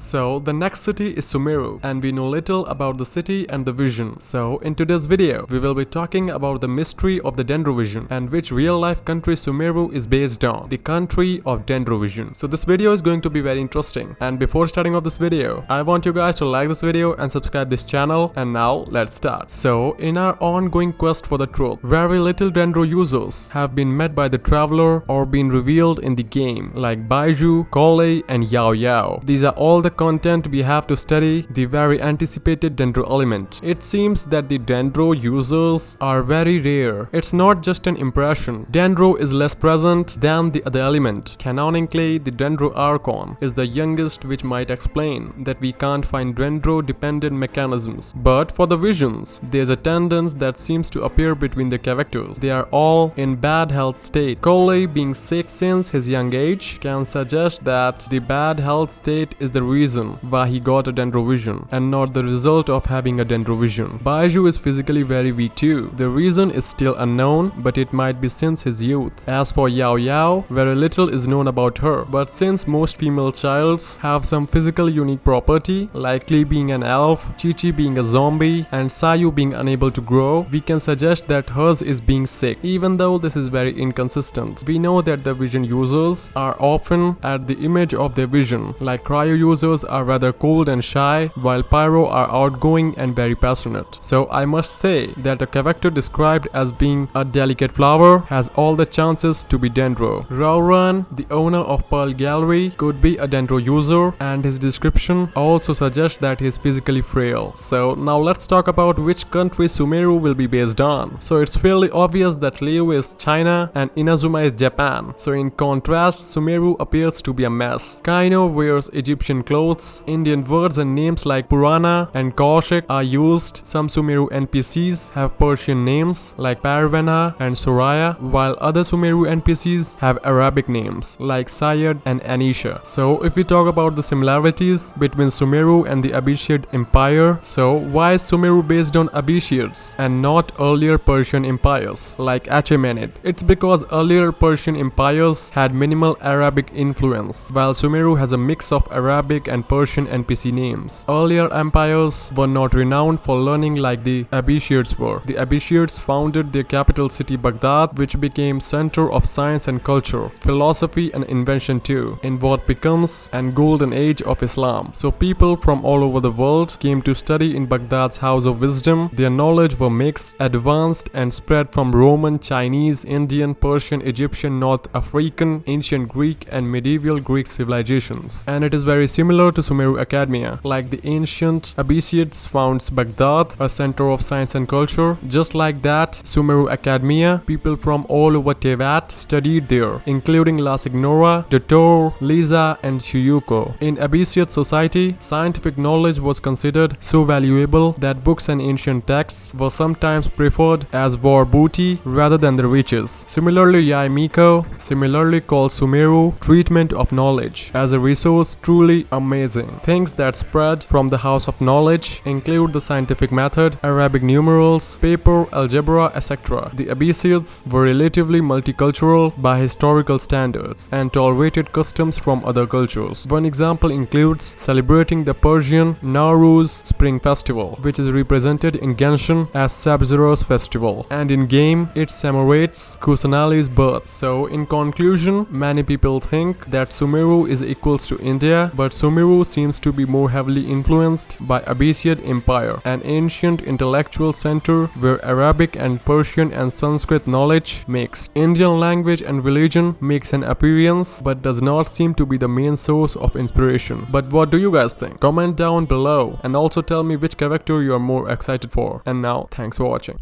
So the next city is Sumeru, and we know little about the city and the vision. So in today's video, we will be talking about the mystery of the Dendro vision and which real-life country Sumeru is based on, the country of Dendro vision. So this video is going to be very interesting, and before starting off this video, I want you guys to like this video and subscribe this channel. And now let's start. So in our ongoing quest for the truth, very little Dendro users have been met by the traveler or been revealed in the game, like Baiju, Kole, and Yao Yao. These are all the content we have to study the very anticipated Dendro element. It seems that the Dendro users are very rare. It's not just an impression. Dendro is less present than the other element. Canonically, the Dendro Archon is the youngest, which might explain that we can't find Dendro dependent mechanisms. But for the visions, there's a tendance that seems to appear between the characters. They are all in bad health state. Kole, being sick since his young age, can suggest that the bad health state is the reason why he got a Dendro vision and not the result of having a Dendro vision. Baiju is physically very weak too. The reason is still unknown, but it might be since his youth. As for Yao Yao, very little is known about her, but since most female childs have some physical unique property, likely being an elf, Chi-Chi being a zombie, and Sayu being unable to grow, we can suggest that hers is being sick, even though this is very inconsistent. We know that the vision users are often at the image of their vision, like cryo users are rather cold and shy, while Pyro are outgoing and very passionate. So I must say that a character described as being a delicate flower has all the chances to be Dendro. Rauran, the owner of Pearl Gallery, could be a Dendro user, and his description also suggests that he is physically frail. So now let's talk about which country Sumeru will be based on. So it's fairly obvious that Liu is China and Inazuma is Japan. So in contrast, Sumeru appears to be a mess. Kaino wears Egyptian clothes. Indian words and names like Purana and Kaushik are used. Some Sumeru NPCs have Persian names like Parvana and Soraya, while other Sumeru NPCs have Arabic names like Syed and Anisha. So if we talk about the similarities between Sumeru and the Abhishek Empire, so why is Sumeru based on Abhisheks and not earlier Persian empires like Achaemenid? It's because earlier Persian empires had minimal Arabic influence, while Sumeru has a mix of Arabic and Persian NPC names. Earlier empires were not renowned for learning like the Abhisheks were. The Abhisheks founded their capital city Baghdad, which became center of science and culture, philosophy and invention too, in what becomes an golden age of Islam. So people from all over the world came to study in Baghdad's House of Wisdom. Their knowledge were mixed, advanced and spread from Roman, Chinese, Indian, Persian, Egyptian, North African, ancient Greek and medieval Greek civilizations. And it is very similar to Sumeru Academia. Like the ancient Abhisheks founds Baghdad, a center of science and culture, just like that Sumeru Academia, people from all over Tevat studied there, including La Signora, Dotor, Lisa and Shuyuko. In Abhishek society, scientific knowledge was considered so valuable that books and ancient texts were sometimes preferred as war booty rather than the riches. Similarly, Yai Miko similarly called Sumeru treatment of knowledge as a resource truly amazing. Things that spread from the house of knowledge include the scientific method, Arabic numerals, paper, algebra, etc. The Abhisheks were relatively multicultural by historical standards and tolerated customs from other cultures. One example includes celebrating the Persian Nowruz Spring Festival, which is represented in Genshin as Sub-Zero's festival, and in game it commemorates Kusanali's birth. So in conclusion, many people think that Sumeru is equals to India, but Sumeru seems to be more heavily influenced by Abhishek Empire, an ancient intellectual center where Arabic and Persian and Sanskrit knowledge mixed. Indian language and religion makes an appearance but does not seem to be the main source of inspiration. But what do you guys think? Comment down below and also tell me which character you are more excited for. And now, thanks for watching.